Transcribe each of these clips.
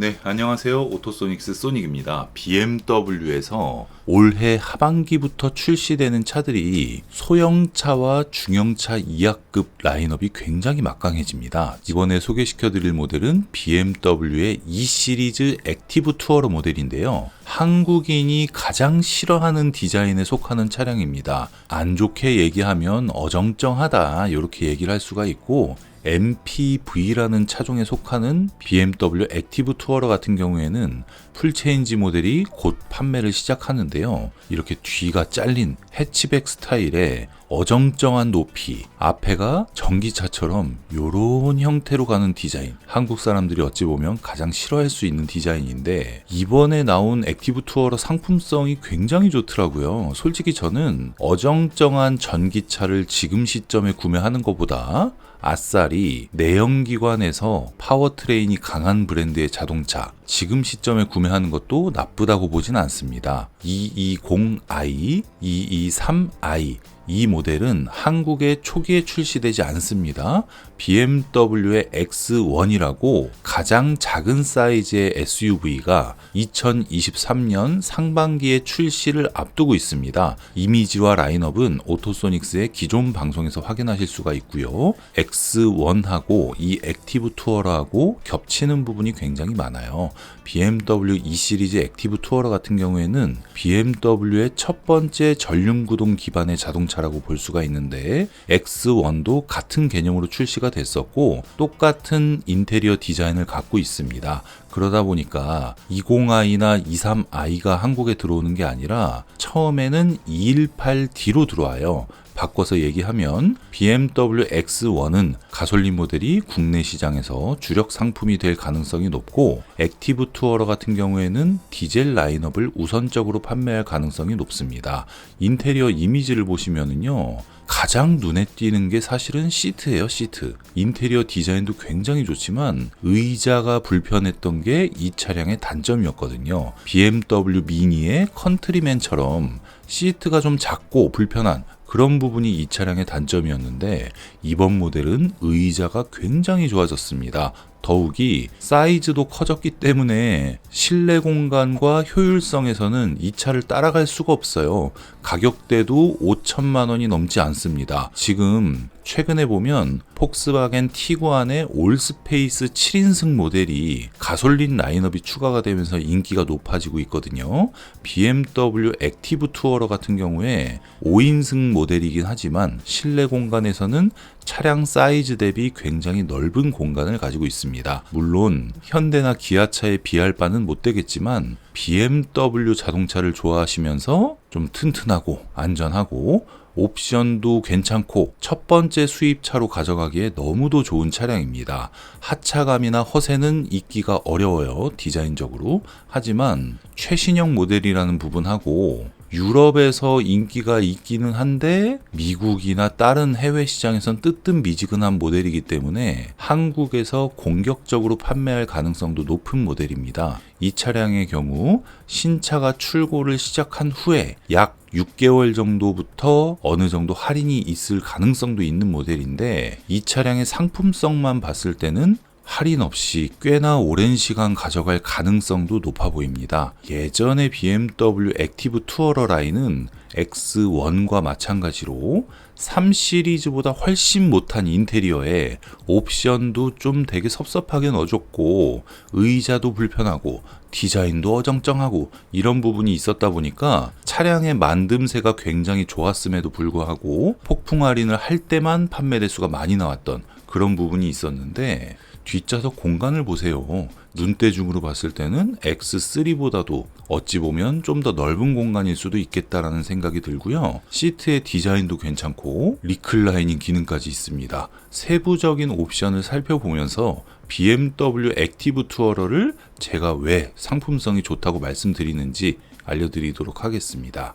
네, 안녕하세요. 오토소닉스 소닉입니다. BMW에서 올해 하반기부터 출시되는 차들이 소형차와 중형차 2하급 라인업이 굉장히 막강해집니다. 이번에 소개시켜드릴 모델은 BMW의 E 시리즈 액티브 투어러 모델인데요. 한국인이 가장 싫어하는 디자인에 속하는 차량입니다. 안 좋게 얘기하면 어정쩡하다 이렇게 얘기를 할 수가 있고, MPV라는 차종에 속하는 BMW 액티브 투어러 같은 경우에는 풀체인지 모델이 곧 판매를 시작하는데요. 이렇게 뒤가 잘린 해치백 스타일의 어정쩡한 높이, 앞에가 전기차처럼 요런 형태로 가는 디자인, 한국 사람들이 어찌 보면 가장 싫어할 수 있는 디자인인데, 이번에 나온 액티브 투어러 상품성이 굉장히 좋더라고요. 솔직히 저는 어정쩡한 전기차를 지금 시점에 구매하는 것보다 아싸리 내연기관에서 파워트레인이 강한 브랜드의 자동차 지금 시점에 구매하는 것도 나쁘다고 보진 않습니다. 220i, 223i 이 모델은 한국에 초기에 출시되지 않습니다. BMW의 X1이라고 가장 작은 사이즈의 SUV가 2023년 상반기에 출시를 앞두고 있습니다. 이미지와 라인업은 오토소닉스의 기존 방송에서 확인하실 수가 있고요. X1하고 이 액티브 투어러하고 겹치는 부분이 굉장히 많아요. BMW E 시리즈 액티브 투어러 같은 경우에는 BMW의 첫 번째 전륜구동 기반의 자동차라고 볼 수가 있는데, X1도 같은 개념으로 출시가 됐었고 똑같은 인테리어 디자인을 갖고 있습니다. 그러다 보니까 20i나 23i가 한국에 들어오는 게 아니라 처음에는 218D로 들어와요. 바꿔서 얘기하면 BMW X1은 가솔린 모델이 국내 시장에서 주력 상품이 될 가능성이 높고, 액티브 투어러 같은 경우에는 디젤 라인업을 우선적으로 판매할 가능성이 높습니다. 인테리어 이미지를 보시면은요, 가장 눈에 띄는 게 사실은 시트예요. 시트. 인테리어 디자인도 굉장히 좋지만 의자가 불편했던 게 이 차량의 단점이었거든요. BMW 미니의 컨트리맨처럼 시트가 좀 작고 불편한 그런 부분이 이 차량의 단점이었는데, 이번 모델은 의자가 굉장히 좋아졌습니다. 더욱이 사이즈도 커졌기 때문에 실내 공간과 효율성에서는 이 차를 따라갈 수가 없어요. 가격대도 5천만 원이 넘지 않습니다. 지금 최근에 보면 폭스바겐 티구안의 올스페이스 7인승 모델이 가솔린 라인업이 추가가 되면서 인기가 높아지고 있거든요. BMW 액티브 투어러 같은 경우에 5인승 모델이긴 하지만 실내 공간에서는 차량 사이즈 대비 굉장히 넓은 공간을 가지고 있습니다. 물론 현대나 기아차에 비할 바는 못 되겠지만 BMW 자동차를 좋아하시면서 좀 튼튼하고 안전하고 옵션도 괜찮고 첫 번째 수입차로 가져가기에 너무도 좋은 차량입니다. 하차감이나 허세는 있기가 어려워요, 디자인적으로. 하지만 최신형 모델이라는 부분하고 유럽에서 인기가 있기는 한데 미국이나 다른 해외 시장에선 뜨뜻미지근한 모델이기 때문에 한국에서 공격적으로 판매할 가능성도 높은 모델입니다. 이 차량의 경우 신차가 출고를 시작한 후에 약 6개월 정도부터 어느 정도 할인이 있을 가능성도 있는 모델인데, 이 차량의 상품성만 봤을 때는 할인 없이 꽤나 오랜 시간 가져갈 가능성도 높아 보입니다. 예전에 BMW 액티브 투어러 라인은 X1과 마찬가지로 3 시리즈보다 훨씬 못한 인테리어에 옵션도 좀 되게 섭섭하게 넣어줬고 의자도 불편하고 디자인도 어정쩡하고 이런 부분이 있었다 보니까 차량의 만듦새가 굉장히 좋았음에도 불구하고 폭풍 할인을 할 때만 판매 대수가 많이 나왔던 그런 부분이 있었는데, 뒷좌석 공간을 보세요. 눈대중으로 봤을 때는 X3보다도 어찌 보면 좀 더 넓은 공간일 수도 있겠다라는 생각이 들고요. 시트의 디자인도 괜찮고 리클라이닝 기능까지 있습니다. 세부적인 옵션을 살펴보면서 BMW 액티브 투어러를 제가 왜 상품성이 좋다고 말씀드리는지 알려드리도록 하겠습니다.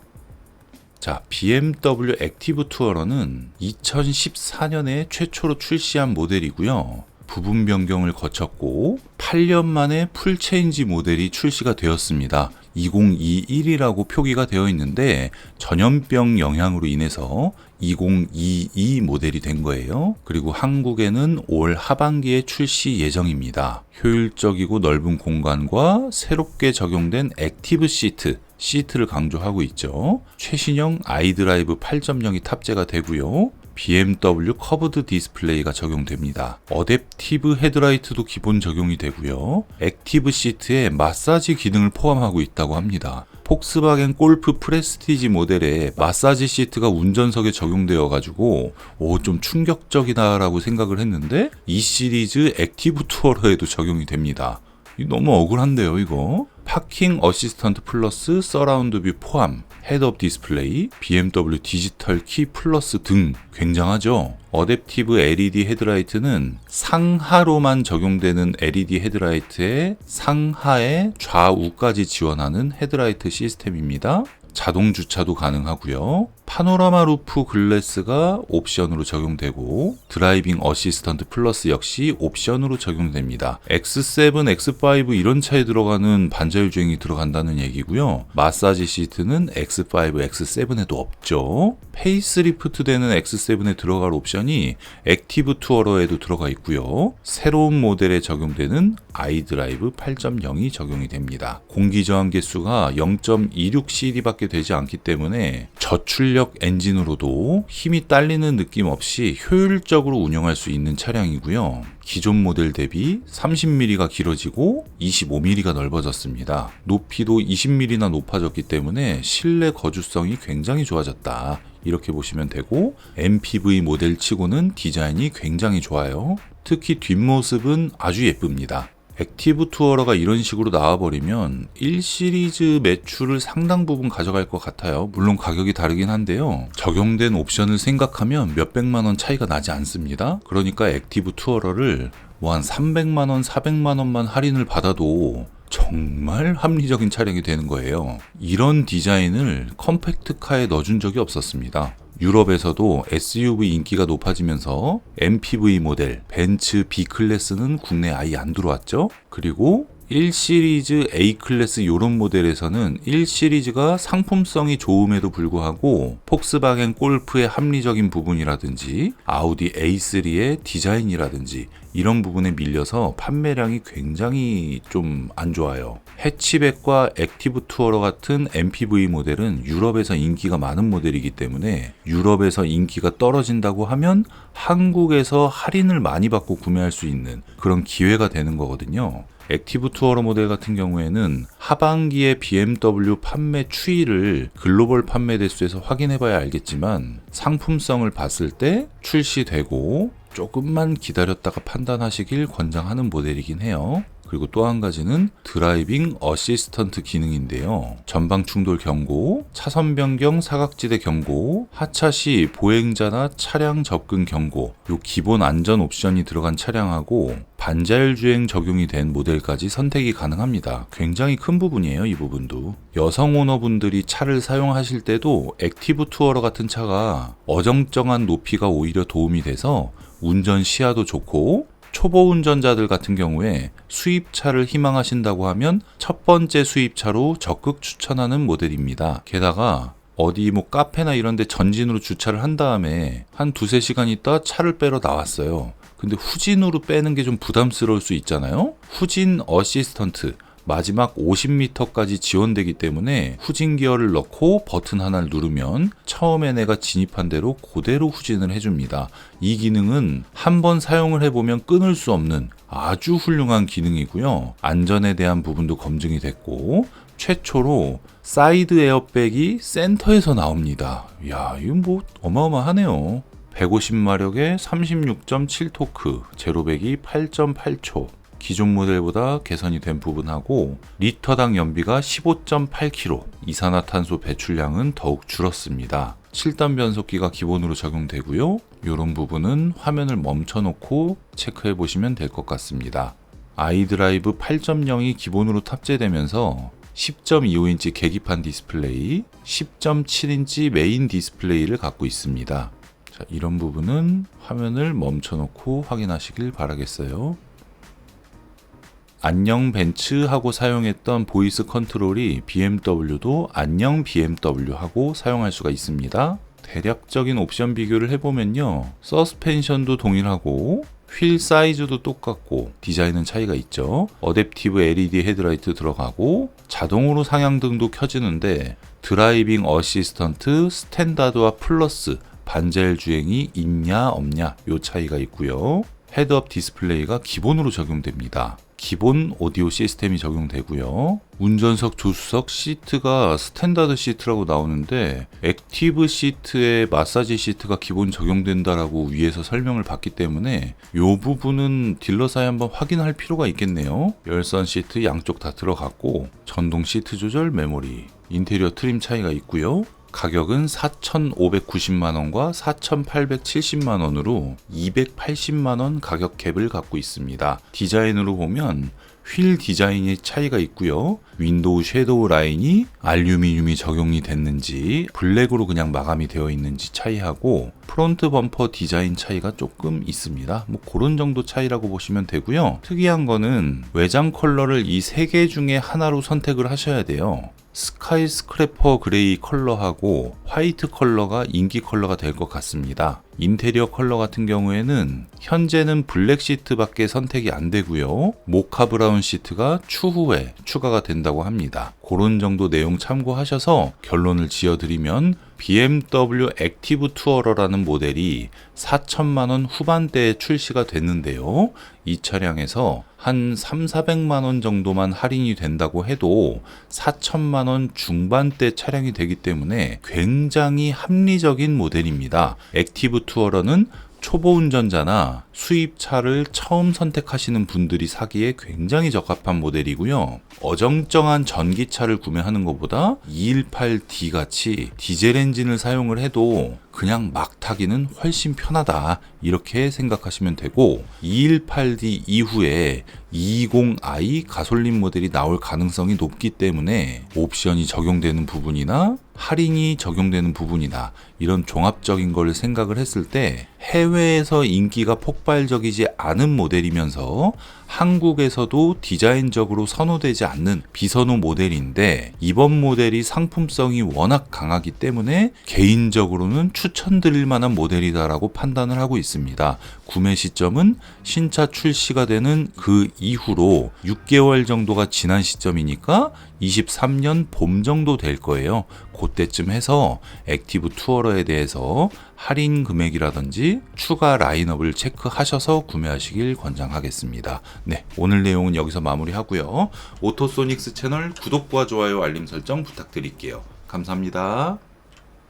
자, BMW 액티브 투어러는 2014년에 최초로 출시한 모델이고요. 부분 변경을 거쳤고 8년 만에 풀체인지 모델이 출시가 되었습니다. 2021이라고 표기가 되어 있는데 전염병 영향으로 인해서 2022 모델이 된 거예요. 그리고 한국에는 올 하반기에 출시 예정입니다. 효율적이고 넓은 공간과 새롭게 적용된 액티브 시트를 강조하고 있죠. 최신형 iDrive 8.0이 탑재가 되고요. BMW 커브드 디스플레이가 적용됩니다. 어댑티브 헤드라이트도 기본 적용이 되고요. 액티브 시트에 마사지 기능을 포함하고 있다고 합니다. 폭스바겐 골프 프레스티지 모델에 마사지 시트가 운전석에 적용되어 가지고 좀 충격적이다라고 생각을 했는데 이 시리즈 액티브 투어러에도 적용이 됩니다. 너무 억울한데요, 이거. 파킹 어시스턴트 플러스 서라운드 뷰 포함, 헤드업 디스플레이, BMW 디지털 키 플러스 등 굉장하죠. 어댑티브 LED 헤드라이트는 상하로만 적용되는 LED 헤드라이트에 상하에 좌우까지 지원하는 헤드라이트 시스템입니다. 자동 주차도 가능하고요. 파노라마 루프 글래스가 옵션으로 적용되고 드라이빙 어시스턴트 플러스 역시 옵션으로 적용됩니다. X7, X5 이런 차에 들어가는 반자율 주행이 들어간다는 얘기고요. 마사지 시트는 X5, X7에도 없죠. 페이스리프트 되는 X7에 들어갈 옵션이 액티브 투어러에도 들어가 있고요. 새로운 모델에 적용되는 iDrive 8.0이 적용이 됩니다. 공기 저항 개수가 0.26cd밖에 되지 않기 때문에 저출력 엔진으로도 힘이 딸리는 느낌 없이 효율적으로 운영할 수 있는 차량이고요. 기존 모델 대비 30mm가 길어지고 25mm가 넓어졌습니다. 높이도 20mm나 높아졌기 때문에 실내 거주성이 굉장히 좋아졌다. 이렇게 보시면 되고 MPV 모델 치고는 디자인이 굉장히 좋아요. 특히 뒷모습은 아주 예쁩니다. 액티브 투어러가 이런 식으로 나와버리면 1시리즈 매출을 상당 부분 가져갈 것 같아요. 물론 가격이 다르긴 한데요. 적용된 옵션을 생각하면 몇백만원 차이가 나지 않습니다. 그러니까 액티브 투어러를 한 300만원, 400만원만 할인을 받아도 정말 합리적인 차량이 되는 거예요. 이런 디자인을 컴팩트카에 넣어준 적이 없었습니다. 유럽에서도 SUV 인기가 높아지면서 MPV 모델, 벤츠 B클래스는 국내에 아예 안 들어왔죠. 그리고 1시리즈 A클래스 이런 모델에서는 1시리즈가 상품성이 좋음에도 불구하고 폭스바겐 골프의 합리적인 부분이라든지 아우디 A3의 디자인이라든지 이런 부분에 밀려서 판매량이 굉장히 좀 안 좋아요. 해치백과 액티브 투어러 같은 MPV 모델은 유럽에서 인기가 많은 모델이기 때문에 유럽에서 인기가 떨어진다고 하면 한국에서 할인을 많이 받고 구매할 수 있는 그런 기회가 되는 거거든요. 액티브 투어러 모델 같은 경우에는 하반기에 BMW 판매 추이를 글로벌 판매 대수에서 확인해 봐야 알겠지만 상품성을 봤을 때 출시되고 조금만 기다렸다가 판단하시길 권장하는 모델이긴 해요. 그리고 또 한 가지는 드라이빙 어시스턴트 기능인데요. 전방 충돌 경고, 차선 변경 사각지대 경고, 하차 시 보행자나 차량 접근 경고, 요 기본 안전 옵션이 들어간 차량하고 반자율 주행 적용이 된 모델까지 선택이 가능합니다. 굉장히 큰 부분이에요, 이 부분도. 여성 오너분들이 차를 사용하실 때도 액티브 투어러 같은 차가 어정쩡한 높이가 오히려 도움이 돼서 운전 시야도 좋고 초보 운전자들 같은 경우에 수입차를 희망하신다고 하면 첫 번째 수입차로 적극 추천하는 모델입니다. 게다가 어디 카페나 이런 데 전진으로 주차를 한 다음에 한 두세 시간 있다 차를 빼러 나왔어요. 근데 후진으로 빼는 게 좀 부담스러울 수 있잖아요. 후진 어시스턴트 마지막 50m까지 지원되기 때문에 후진 기어를 넣고 버튼 하나를 누르면 처음에 내가 진입한 대로 그대로 후진을 해줍니다. 이 기능은 한번 사용을 해보면 끊을 수 없는 아주 훌륭한 기능이고요. 안전에 대한 부분도 검증이 됐고 최초로 사이드 에어백이 센터에서 나옵니다. 이야, 이거 어마어마하네요. 150마력에 36.7토크, 제로백이 8.8초. 기존 모델보다 개선이 된 부분하고 리터당 연비가 15.8km, 이산화탄소 배출량은 더욱 줄었습니다. 7단 변속기가 기본으로 적용되고요. 이런 부분은 화면을 멈춰놓고 체크해 보시면 될 것 같습니다. iDrive 8.0이 기본으로 탑재되면서 10.25인치 계기판 디스플레이, 10.7인치 메인 디스플레이를 갖고 있습니다. 자, 이런 부분은 화면을 멈춰놓고 확인하시길 바라겠어요. 안녕 벤츠 하고 사용했던 보이스 컨트롤이 BMW도 안녕 BMW 하고 사용할 수가 있습니다. 대략적인 옵션 비교를 해보면요, 서스펜션도 동일하고 휠 사이즈도 똑같고 디자인은 차이가 있죠. 어댑티브 LED 헤드라이트 들어가고 자동으로 상향등도 켜지는데 드라이빙 어시스턴트 스탠다드와 플러스 반자율 주행이 있냐 없냐 요 차이가 있고요. 헤드업 디스플레이가 기본으로 적용됩니다. 기본 오디오 시스템이 적용되고요. 운전석 조수석 시트가 스탠다드 시트라고 나오는데 액티브 시트에 마사지 시트가 기본 적용된다라고 위에서 설명을 받기 때문에 이 부분은 딜러사에 한번 확인할 필요가 있겠네요. 열선 시트 양쪽 다 들어갔고 전동 시트 조절 메모리, 인테리어 트림 차이가 있고요. 가격은 4,590만원과 4,870만원으로 280만원 가격 갭을 갖고 있습니다. 디자인으로 보면 휠 디자인의 차이가 있고요. 윈도우 섀도우 라인이 알루미늄이 적용이 됐는지 블랙으로 그냥 마감이 되어 있는지 차이하고 프론트 범퍼 디자인 차이가 조금 있습니다. 뭐 그런 정도 차이라고 보시면 되고요. 특이한 거는 외장 컬러를 이 세 개 중에 하나로 선택을 하셔야 돼요. 스카이 스크래퍼 그레이 컬러하고 화이트 컬러가 인기 컬러가 될 것 같습니다. 인테리어 컬러 같은 경우에는 현재는 블랙 시트밖에 선택이 안 되고요. 모카 브라운 시트가 추후에 추가가 된다고 합니다. 그런 정도 내용 참고하셔서 결론을 지어드리면 BMW 액티브 투어러라는 모델이 4천만원 후반대에 출시가 됐는데요. 이 차량에서 한 3,400만원 정도만 할인이 된다고 해도 4천만원 중반대 차량이 되기 때문에 굉장히 합리적인 모델입니다. 액티브 투어러는 초보 운전자나 수입차를 처음 선택하시는 분들이 사기에 굉장히 적합한 모델이고요. 어정쩡한 전기차를 구매하는 것보다 218D 같이 디젤 엔진을 사용을 해도 그냥 막 타기는 훨씬 편하다, 이렇게 생각하시면 되고, 218D 이후에 220i 가솔린 모델이 나올 가능성이 높기 때문에 옵션이 적용되는 부분이나 할인이 적용되는 부분이나 이런 종합적인 걸 생각을 했을 때 해외에서 인기가 폭발적이지 않은 모델이면서 한국에서도 디자인적으로 선호되지 않는 비선호 모델인데, 이번 모델이 상품성이 워낙 강하기 때문에 개인적으로는 추천드릴 만한 모델이다라고 판단을 하고 있습니다. 구매 시점은 신차 출시가 되는 그 이후로 6개월 정도가 지난 시점이니까 23년 봄 정도 될 거예요. 그때쯤 해서 액티브 투어러에 대해서 할인 금액이라든지 추가 라인업을 체크하셔서 구매하시길 권장하겠습니다. 네, 오늘 내용은 여기서 마무리하고요. 오토소닉스 채널 구독과 좋아요, 알림 설정 부탁드릴게요. 감사합니다.